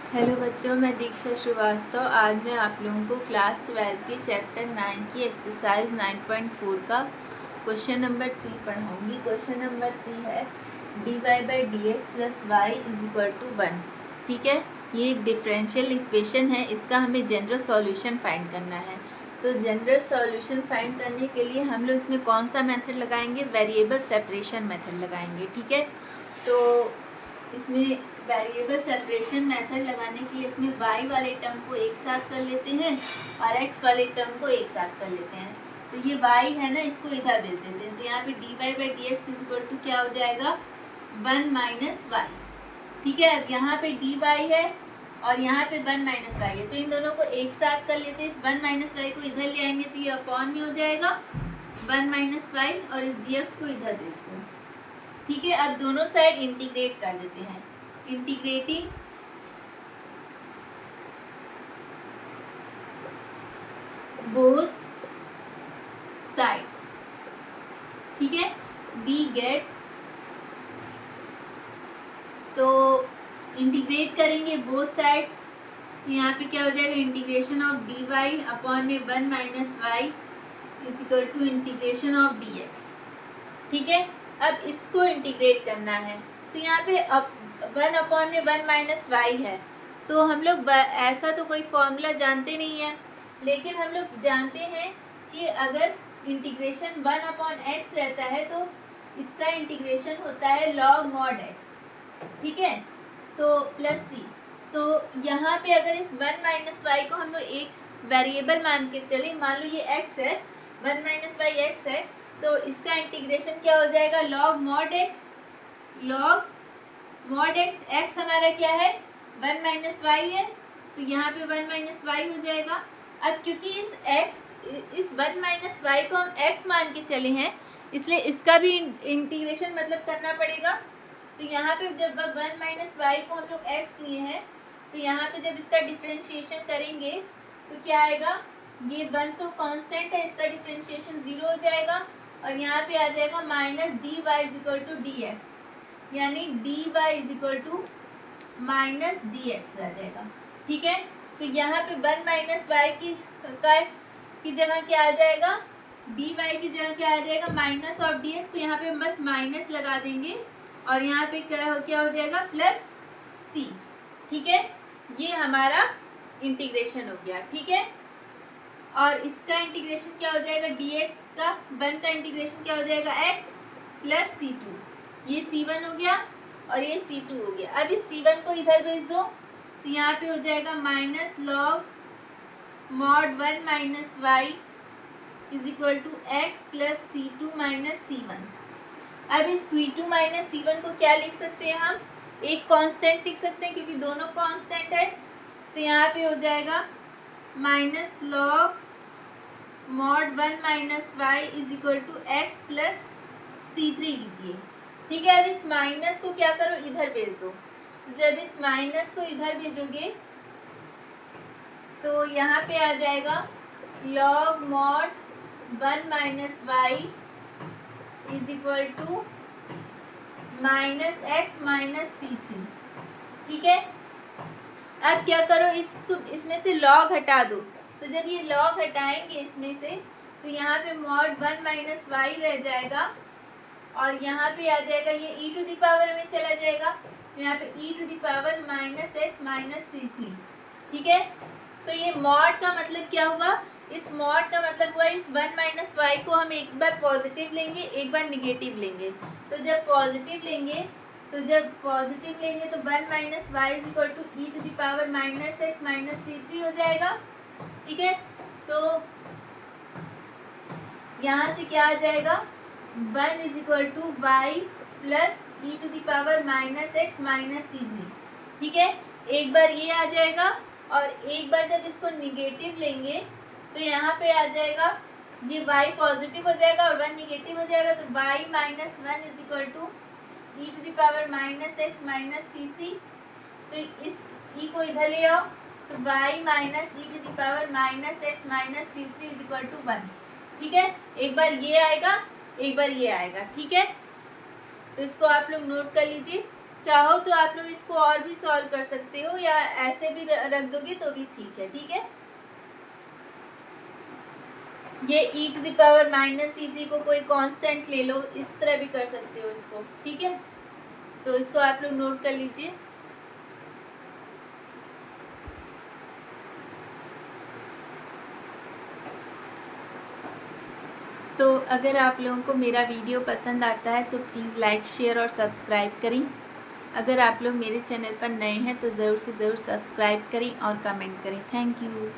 Hello बच्चों, मैं दीक्षा श्रीवास्तव। आज मैं आप लोगों को क्लास 12 की चैप्टर 9 की एक्सरसाइज 9.4 का क्वेश्चन नंबर 3 पढ़ाऊंगी। क्वेश्चन नंबर 3 है dy/dx plus y is equal to 1। ठीक है, ये एक डिफरेंशियल इक्वेशन है, इसका हमें जनरल सॉल्यूशन फाइंड करना है। तो जनरल सॉल्यूशन फाइंड करने के लिए हम लोग इसमें कौन सा मेथड लगाएंगे? वेरिएबल सेपरेशन मेथड लगाएंगे। ठीक है, तो इसमें वेरिएबल सेपरेशन मेथड लगाने के लिए इसमें y वाले टर्म को एक साथ कर लेते हैं और x वाले टर्म को एक साथ कर लेते हैं। तो ये y है ना, इसको इधर भेज देते हैं। तो यहाँ पे dy/dx इज इक्वल टू क्या हो जाएगा? 1 माइनस वाई। ठीक है, अब यहाँ पे dy है और यहाँ पे 1 माइनस वाई है, तो इन दोनों को एक साथ कर लेते हैं। इस 1 माइनस वाई को इधर ले आएंगे तो ये अपॉन में हो जाएगा 1 माइनस वाई, और इस dx को इधर भेजते हैं। ठीक है, अब दोनों साइड इंटीग्रेट कर देते हैं। Integrating both sides. ठीक है, वी गेट, तो इंटीग्रेट करेंगे बोथ साइड, तो यहाँ पे क्या हो जाएगा? Integration of d y upon में 1 minus y is equal to integration of d x. ठीक है, अब इसको इंटीग्रेट करना है, तो यहाँ पे 1 अपॉन में 1 माइनस वाई है। तो हम लोग ऐसा तो कोई फॉर्मूला जानते नहीं है, लेकिन हम लोग जानते हैं कि अगर इंटीग्रेशन 1 अपॉन एक्स रहता है तो इसका इंटीग्रेशन होता है लॉग मॉड एक्स। ठीक है, तो प्लस सी। तो यहाँ पे अगर इस 1 माइनस वाई को हम लोग एक वेरिएबल मान के चले, मान लो ये x है, 1 माइनस वाई एक्स है, तो इसका इंटीग्रेशन क्या हो जाएगा? Log mod x. Log mod x, x हमारा क्या है? 1 माइनस वाई है, तो यहाँ पे 1 माइनस वाई हो जाएगा। अब क्योंकि इस 1 माइनस वाई को हम x मान के चले हैं, इसलिए इसका भी इंटीग्रेशन मतलब करना पड़ेगा। तो यहाँ पे जब 1 माइनस वाई को हम लोग x लिए हैं, तो यहाँ पे जब इसका डिफ्रेंशिएशन करेंगे तो क्या आएगा? ये 1 तो कांस्टेंट है, इसका डिफ्रेंशिएशन 0 हो जाएगा, और यहाँ पे आ जाएगा minus d y is equal to d x, यानी d y is equal to minus d x आ जाएगा। ठीक है, तो यहाँ पे 1 माइनस वाई की जगह क्या आ जाएगा? डी वाई की जगह क्या आ जाएगा? Minus of d x. तो यहाँ पे बस माइनस लगा देंगे और यहाँ पे क्या हो जाएगा? प्लस सी। ठीक है, ये हमारा इंटीग्रेशन हो गया। ठीक है, और इसका इंटीग्रेशन क्या हो जाएगा? dx का 1 का इंटीग्रेशन क्या हो जाएगा? x plus c2। ये c1 हो गया और ये c2 हो गया। अब इस c1 को इधर भेज दो, तो यहाँ पे हो जाएगा minus log mod 1 minus y is equal to x plus c2 minus c1। अब इस c2 माइनस c1 को क्या लिख सकते हैं? हम एक कांस्टेंट लिख सकते हैं, क्योंकि दोनों कांस्टेंट है। तो यहाँ पे हो जाएगा minus log mod 1 minus y is equal to x plus c3 लिखिए। ठीक है, अब इस माइनस को क्या करो? इधर भेज दो। तो जब इस माइनस को इधर भेजोगे तो यहाँ पे आ जाएगा log mod 1 minus y is equal to minus x minus c3। ठीक है, अब क्या करो? इसमें से लॉग हटा दो। तो जब ये लॉग हटाएंगे इसमें से, तो यहाँ पे मॉड 1 माइनस वाई रह जाएगा, और यहाँ पे आ जाएगा ये e टू द पावर में चला जाएगा, तो यहाँ पे e to the power minus x minus c3। ठीक है, तो ये मॉड का मतलब क्या हुआ? इस मॉड का मतलब हुआ इस 1 माइनस वाई को हम एक बार पॉजिटिव लेंगे, एक बार निगेटिव लेंगे। तो जब पॉजिटिव लेंगे तो 1 minus y is equal to e to the power minus x minus c3 हो जाएगा। ठीक है, तो यहाँ से क्या आ जाएगा? 1 is equal to y plus e to the power minus x minus c3। ठीक है, एक बार ये आ जाएगा, और एक बार जब इसको निगेटिव लेंगे तो यहाँ पे आ जाएगा ये y पॉजिटिव हो जाएगा और 1 निगेटिव हो जाएगा। तो y minus 1 is equal to e to the power minus x minus c3। तो इस e को इधर ले आओ, तो y minus e to the power minus x minus c3 is equal to 1। ठीक है, एक बार ये आएगा, एक बार ये आएगा। ठीक है, तो इसको आप लोग नोट कर लीजिए। चाहो तो आप लोग इसको और भी सॉल्व कर सकते हो या ऐसे भी रख दोगे तो भी ठीक है। ठीक है, ये e⁻³ को कोई कांस्टेंट ले लो, इस तरह भी कर सकते हो इसको। ठीक है, तो इसको आप लोग नोट कर लीजिए। तो अगर आप लोगों को मेरा वीडियो पसंद आता है तो प्लीज़ लाइक, शेयर और सब्सक्राइब करें। अगर आप लोग मेरे चैनल पर नए हैं तो ज़रूर से ज़रूर सब्सक्राइब करें और कमेंट करें। Thank you.